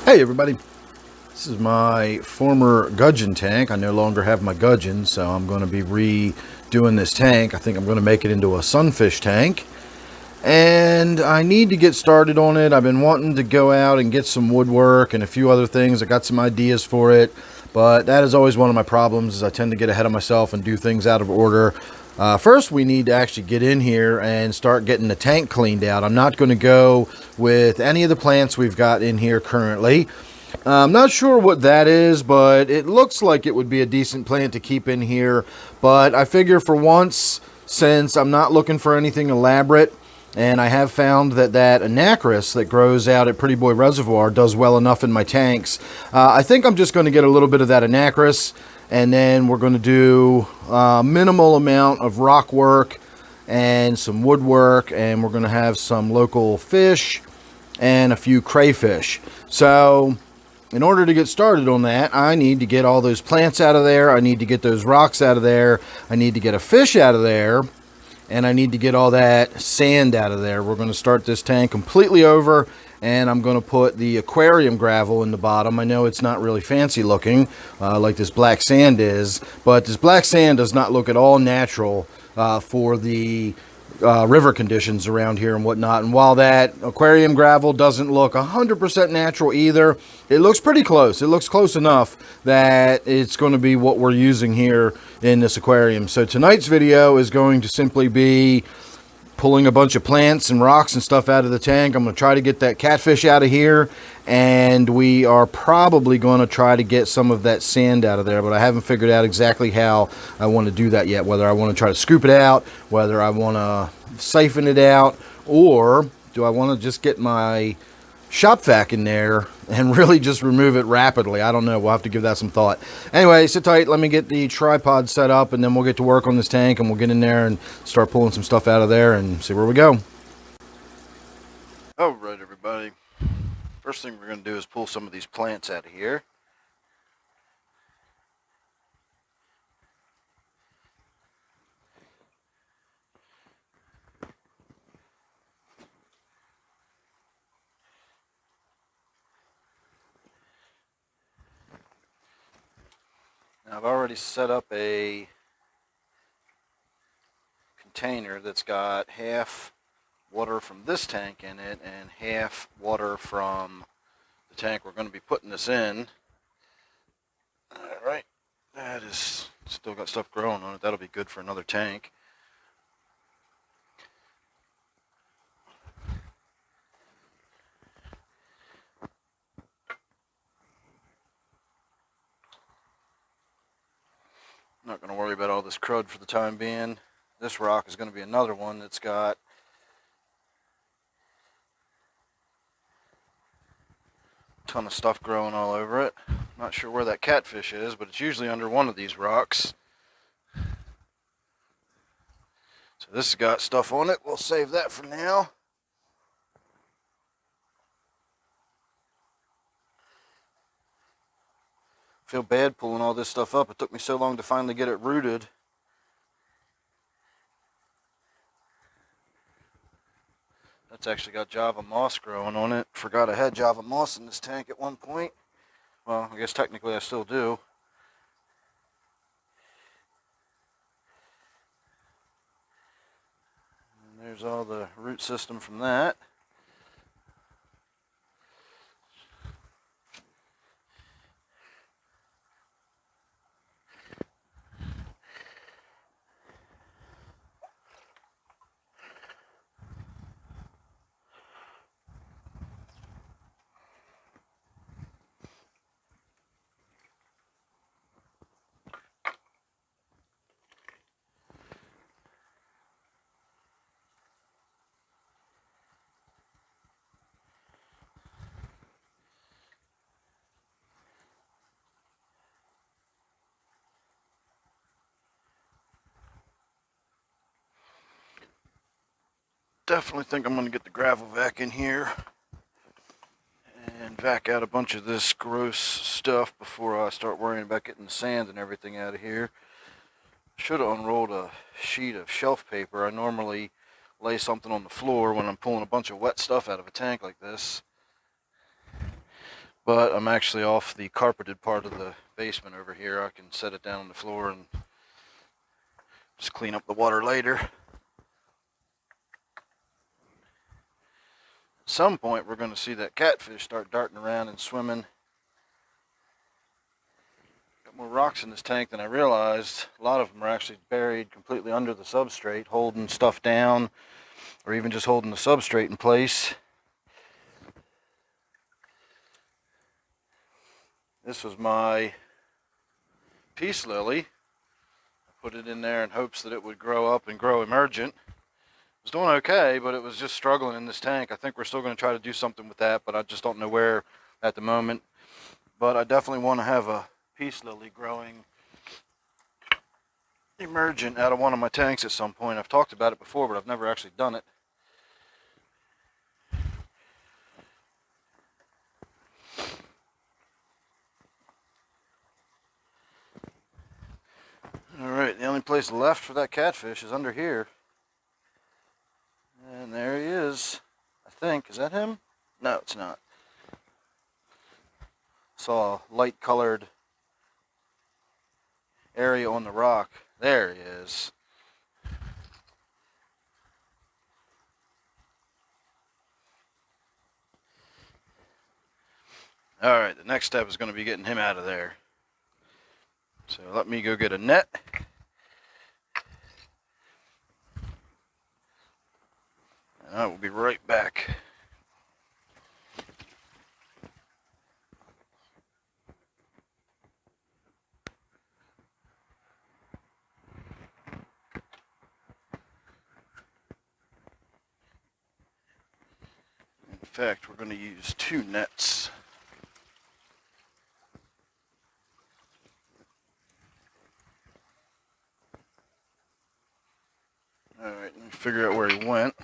Hey everybody, this is my former gudgeon tank. I no longer have my gudgeon, so I'm going to be redoing this tank. I think I'm going to make it into a sunfish tank, and I need to get started on it. I've been wanting to go out and get some woodwork and a few other things. I got some ideas for it, but that is always one of my problems, is I tend to get ahead of myself and do things out of order. First, we need to actually get in here and start getting the tank cleaned out. I'm not going to go with any of the plants we've got in here currently. I'm not sure what that is, but it looks like it would be a decent plant to keep in here. But I figure for once, since I'm not looking for anything elaborate, and I have found that anacris that grows out at Pretty Boy Reservoir does well enough in my tanks, I think I'm just going to get a little bit of that anacris, and then we're going to do a minimal amount of rock work and some woodwork, and we're going to have some local fish and a few crayfish. So in order to get started on that, I need to get all those plants out of there. I need to get those rocks out of there. I need to get a fish out of there. And I need to get all that sand out of there. We're going to start this tank completely over, and I'm going to put the aquarium gravel in the bottom. I know it's not really fancy looking like this black sand is, but this black sand does not look at all natural for the river conditions around here and whatnot. And while that aquarium gravel doesn't look 100% natural either, it looks pretty close. It looks close enough that it's going to be what we're using here in this aquarium. So tonight's video is going to simply be pulling a bunch of plants and rocks and stuff out of the tank. I'm going to try to get that catfish out of here, and we are probably going to try to get some of that sand out of there, but I haven't figured out exactly how I want to do that yet, whether I want to try to scoop it out, whether I want to siphon it out, or do I want to just get my shop vac in there and really just remove it rapidly. I don't know. We'll have to give that some thought. Anyway, sit tight. Let me get the tripod set up, and then we'll get to work on this tank, and we'll get in there and start pulling some stuff out of there and see where we go. All right, everybody. First thing we're going to do is pull some of these plants out of here. Now, I've already set up a container that's got half water from this tank in it and half water from the tank we're going to be putting this in. All right, that is still got stuff growing on it. That'll be good for another tank. Not going to worry about all this crud for the time being. This rock is going to be another one that's got a ton of stuff growing all over it. Not sure where that catfish is, but it's usually under one of these rocks. So this has got stuff on it. We'll save that for now. Feel bad pulling all this stuff up. It took me so long to finally get it rooted. That's actually got Java moss growing on it. Forgot I had Java moss in this tank at one point. Well, I guess technically I still do. And there's all the root system from that. Definitely think I'm going to get the gravel vac in here and vac out a bunch of this gross stuff before I start worrying about getting the sand and everything out of here. Should have unrolled a sheet of shelf paper. I normally lay something on the floor when I'm pulling a bunch of wet stuff out of a tank like this. but I'm actually off the carpeted part of the basement over here. I can set it down on the floor and just clean up the water later. At some point we're going to see that catfish start darting around and swimming. Got more rocks in this tank than I realized. A lot of them are actually buried completely under the substrate, holding stuff down, or even just holding the substrate in place. This was my peace lily. I put it in there in hopes that it would grow up and grow emergent. It was doing okay, but it was just struggling in this tank. I think we're still going to try to do something with that, but I just don't know where at the moment. But I definitely want to have a peace lily growing emergent out of one of my tanks at some point. I've talked about it before, but I've never actually done it. Alright, the only place left for that catfish is under here. And there he is, I think. Is that him? No, it's not. Saw a light colored area on the rock. There he is. Alright, the next step is going to be getting him out of there. So let me go get a net. And I will be right back. In fact, we're going to use 2 nets. Alright, let me figure out where he went.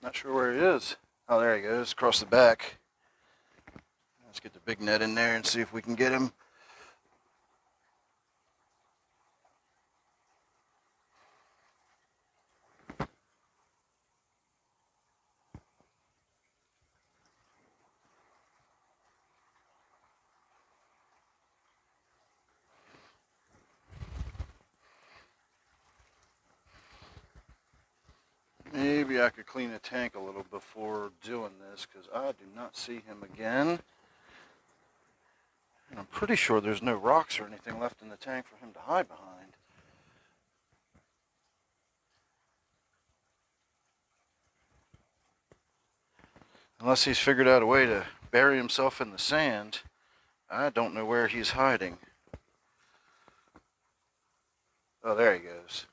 Not sure where he is. Oh, there he goes, across the back. Let's get the big net in there and see if we can get him. Maybe I could clean the tank a little before doing this, because I do not see him again. And I'm pretty sure there's no rocks or anything left in the tank for him to hide behind. Unless he's figured out a way to bury himself in the sand, I don't know where he's hiding. Oh, there he goes.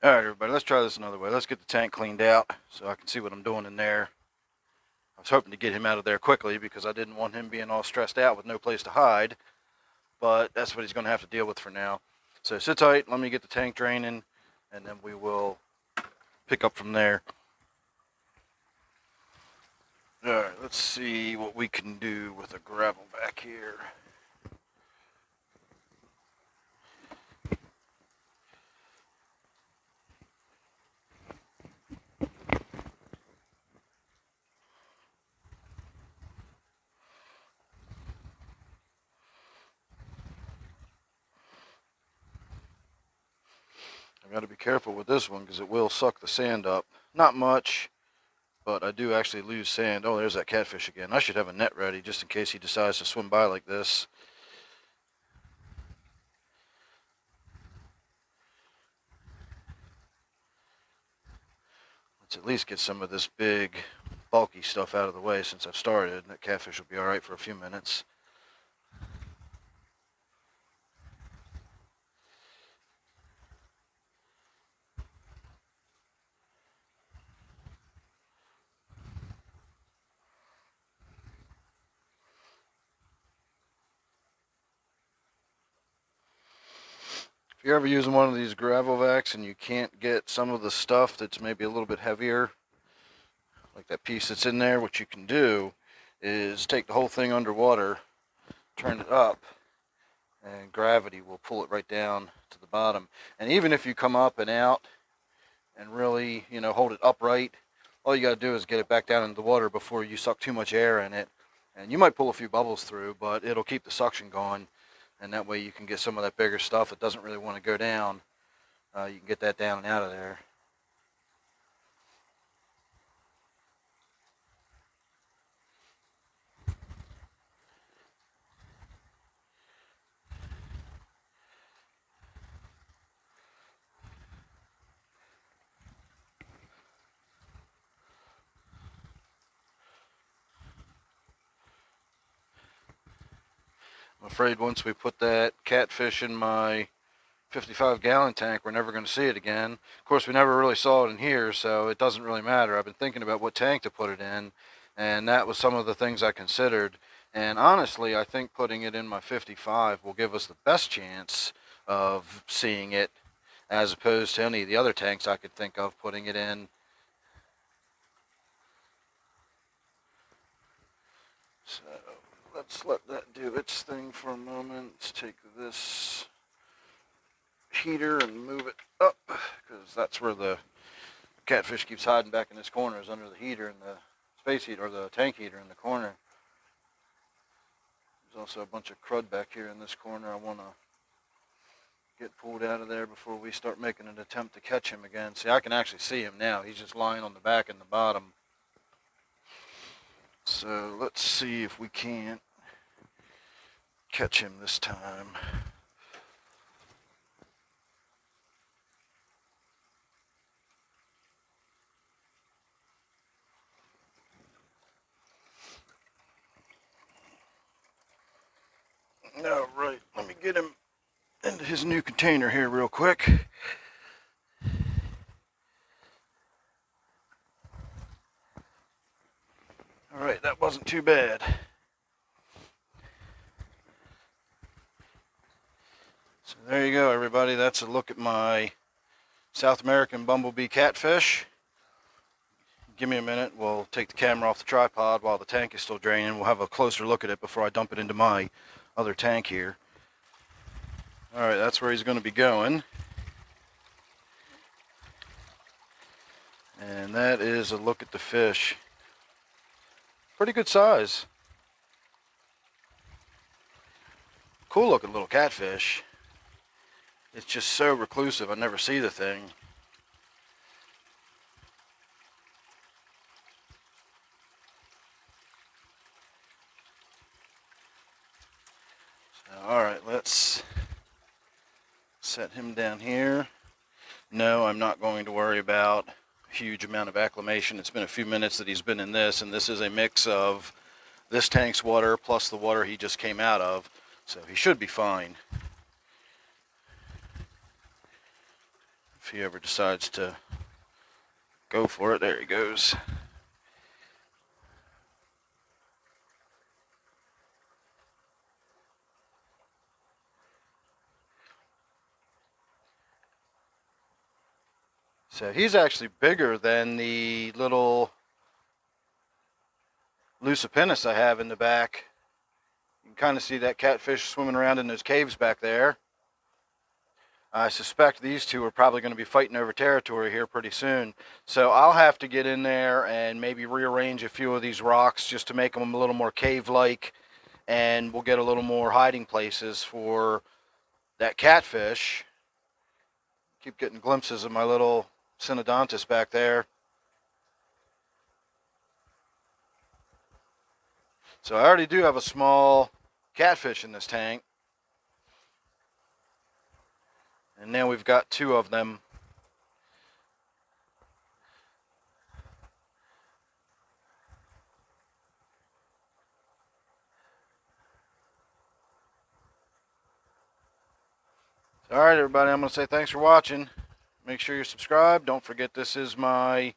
Alright, everybody, let's try this another way. Let's get the tank cleaned out so I can see what I'm doing in there. I was hoping to get him out of there quickly because I didn't want him being all stressed out with no place to hide. But that's what he's going to have to deal with for now. So sit tight, let me get the tank draining, and then we will pick up from there. Alright, let's see what we can do with a gravel back here. I've got to be careful with this one because it will suck the sand up. Not much, but I do actually lose sand. Oh, there's that catfish again. I should have a net ready just in case he decides to swim by like this. Let's at least get some of this big bulky stuff out of the way since I've started. That catfish will be alright for a few minutes. If you're ever using one of these gravel vacs and you can't get some of the stuff that's maybe a little bit heavier, like that piece that's in there, what you can do is take the whole thing underwater, turn it up, and gravity will pull it right down to the bottom. And even if you come up and out and really, hold it upright, all you got to do is get it back down into the water before you suck too much air in it. And you might pull a few bubbles through, but it'll keep the suction going. And that way you can get some of that bigger stuff that doesn't really want to go down. You can get that down and out of there. I'm afraid once we put that catfish in my 55-gallon tank, we're never going to see it again. Of course, we never really saw it in here, so it doesn't really matter. I've been thinking about what tank to put it in, and that was some of the things I considered. And honestly, I think putting it in my 55 will give us the best chance of seeing it as opposed to any of the other tanks I could think of putting it in. So let's let that do its thing for a moment. Let's take this heater and move it up, because that's where the catfish keeps hiding back in this corner, is under the heater and the space heater, or the tank heater in the corner. There's also a bunch of crud back here in this corner I want to get pulled out of there before we start making an attempt to catch him again. See, I can actually see him now. He's just lying on the back and the bottom. So let's see if we can't catch him this time. All right, let me get him into his new container here real quick. All right, that wasn't too bad. So there you go, everybody. That's a look at my South American Bumblebee Catfish. Give me a minute. We'll take the camera off the tripod while the tank is still draining. We'll have a closer look at it before I dump it into my other tank here. All right, that's where he's going to be going. And that is a look at the fish. Pretty good size. Cool looking little catfish. It's just so reclusive, I never see the thing. So, all right, let's set him down here. No, I'm not going to worry about a huge amount of acclimation. It's been a few minutes that he's been in this, and this is a mix of this tank's water plus the water he just came out of, so he should be fine. If he ever decides to go for it, there he goes. So he's actually bigger than the little Lucipinus I have in the back. You can kind of see that catfish swimming around in those caves back there. I suspect these two are probably going to be fighting over territory here pretty soon. So I'll have to get in there and maybe rearrange a few of these rocks just to make them a little more cave-like, and we'll get a little more hiding places for that catfish. Keep getting glimpses of my little Synodontis back there. So I already do have a small catfish in this tank. And now we've got two of them. All right, everybody, I'm going to say thanks for watching. Make sure you're subscribed. Don't forget this is my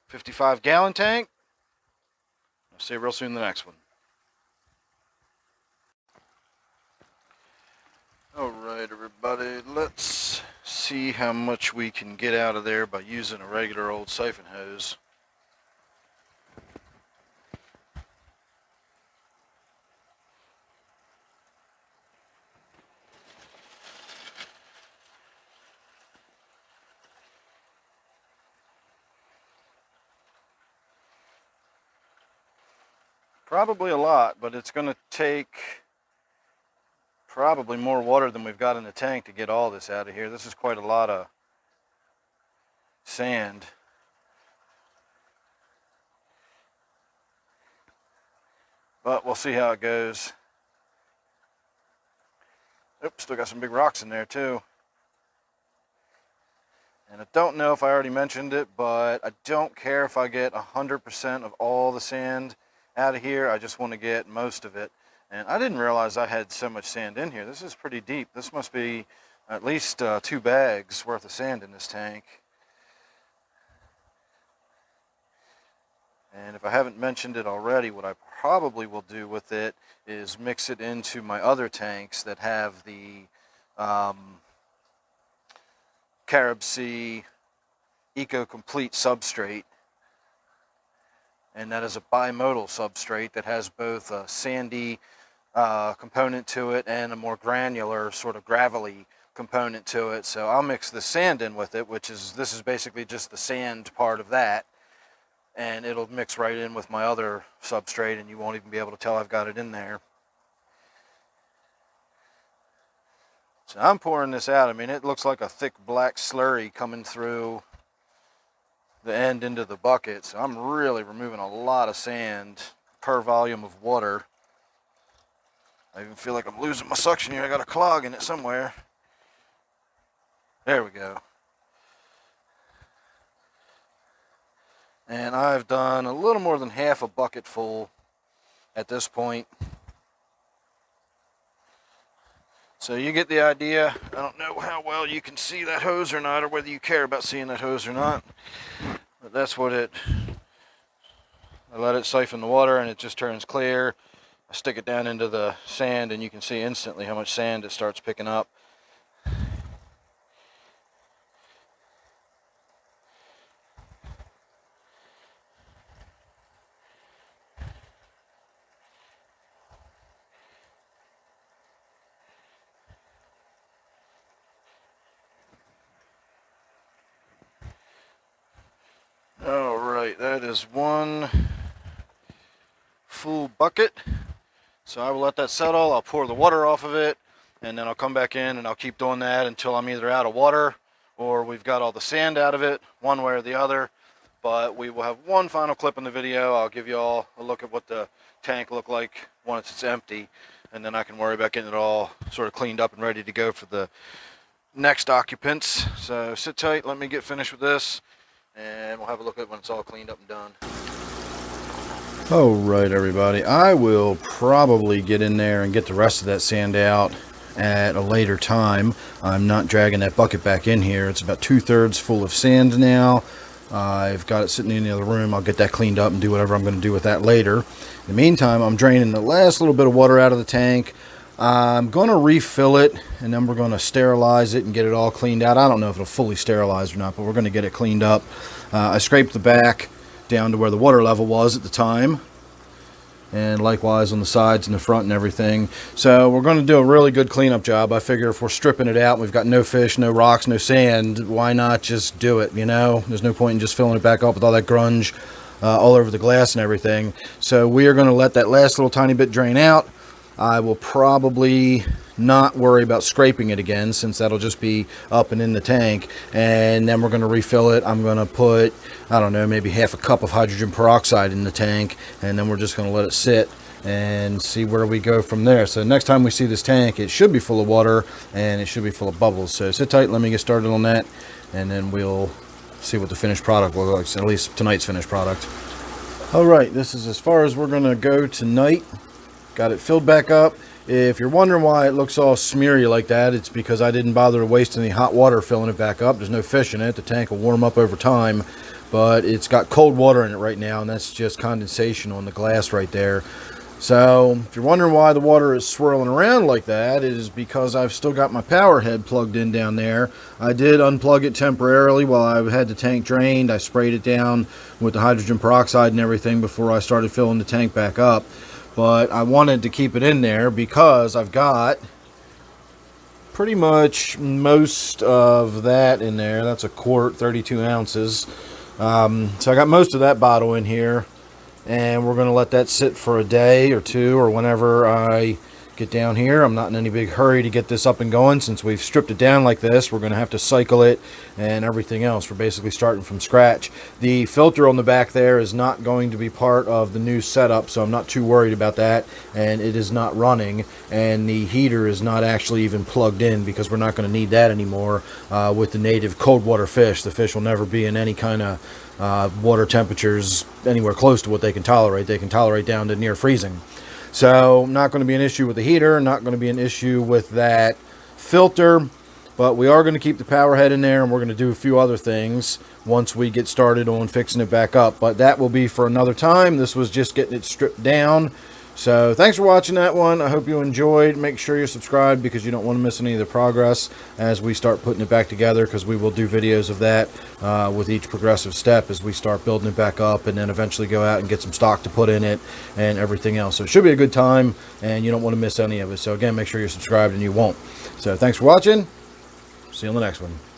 55-gallon tank. I'll see you real soon in the next one. All right, everybody, let's see how much we can get out of there by using a regular old siphon hose. Probably a lot, but it's going to take probably more water than we've got in the tank to get all this out of here. This is quite a lot of sand. But we'll see how it goes. Oops, still got some big rocks in there too. And I don't know if I already mentioned it, but I don't care if I get 100% of all the sand out of here. I just want to get most of it. And I didn't realize I had so much sand in here. This is pretty deep. This must be at least 2 bags worth of sand in this tank. And if I haven't mentioned it already, what I probably will do with it is mix it into my other tanks that have the Carib Sea Eco Complete substrate. And that is a bimodal substrate that has both a sandy component to it and a more granular, sort of gravelly component to it. So I'll mix the sand in with it, this is basically just the sand part of that. And it'll mix right in with my other substrate, and you won't even be able to tell I've got it in there. So I'm pouring this out. I mean, it looks like a thick black slurry coming through the end into the bucket. So I'm really removing a lot of sand per volume of water. I even feel like I'm losing my suction here. I got a clog in it somewhere. There we go. And I've done a little more than half a bucket full at this point. So you get the idea. I don't know how well you can see that hose or not, or whether you care about seeing that hose or not. But that's what I let it siphon the water and it just turns clear. I stick it down into the sand and you can see instantly how much sand it starts picking up. All right, that is one full bucket. So I will let that settle. I'll pour the water off of it, and then I'll come back in and I'll keep doing that until I'm either out of water or we've got all the sand out of it, one way or the other. But we will have one final clip in the video. I'll give you all a look at what the tank looked like once it's empty, and then I can worry about getting it all sort of cleaned up and ready to go for the next occupants. So sit tight, let me get finished with this, and we'll have a look at it when it's all cleaned up and done. All right, everybody, I will probably get in there and get the rest of that sand out at a later time. I'm not dragging that bucket back in here. It's about 2/3 full of sand now. I've got it sitting in the other room. I'll get that cleaned up and do whatever I'm going to do with that later. In the meantime, I'm draining the last little bit of water out of the tank. I'm going to refill it, and then we're going to sterilize it and get it all cleaned out. I don't know if it'll fully sterilize or not, but we're going to get it cleaned up. I scraped the back down to where the water level was at the time, and likewise on the sides and the front and everything. So we're going to do a really good cleanup job. I figure if we're stripping it out and we've got no fish, no rocks, no sand, why not just do it, you know? There's no point in just filling it back up with all that grunge all over the glass and everything. So we are going to let that last little tiny bit drain out. I will probably not worry about scraping it again, since that'll just be up and in the tank. And then we're going to refill it. I'm going to put, I don't know, maybe half a cup of hydrogen peroxide in the tank, and then we're just going to let it sit and see where we go from there. So next time we see this tank, it should be full of water and it should be full of bubbles. So sit tight, let me get started on that, and then we'll see what the finished product will look like, at least tonight's finished product. All right, this is as far as we're going to go tonight. Got it filled back up, If you're wondering why it looks all smeary like that, it's because I didn't bother to waste any hot water filling it back up. There's no fish in it. The tank will warm up over time, but it's got cold water in it right now, and that's just condensation on the glass right there. So if you're wondering why the water is swirling around like that, it is because I've still got my power head plugged in down there. I did unplug it temporarily while I had the tank drained. I sprayed it down with the hydrogen peroxide and everything before I started filling the tank back up. But I wanted to keep it in there because I've got pretty much most of that in there. That's a quart, 32 ounces. So I got most of that bottle in here. And we're going to let that sit for a day or two, or whenever I get down here. I'm not in any big hurry to get this up and going. Since we've stripped it down like this, we're going to have to cycle it and everything else. We're basically starting from scratch. The filter on the back there is not going to be part of the new setup, so I'm not too worried about that. And it is not running, and the heater is not actually even plugged in because we're not going to need that anymore with the native cold water fish. The fish will never be in any kind of water temperatures anywhere close to what they can tolerate. They can tolerate down to near freezing. So not going to be an issue with the heater, not going to be an issue with that filter, but we are going to keep the power head in there, and we're going to do a few other things once we get started on fixing it back up. But that will be for another time. This was just getting it stripped down. So thanks for watching that one. I hope you enjoyed. Make sure you're subscribed because you don't want to miss any of the progress as we start putting it back together, because we will do videos of that with each progressive step as we start building it back up, and then eventually go out and get some stock to put in it and everything else. So it should be a good time, and you don't want to miss any of it. So again, make sure you're subscribed and you won't. So thanks for watching. See you on the next one.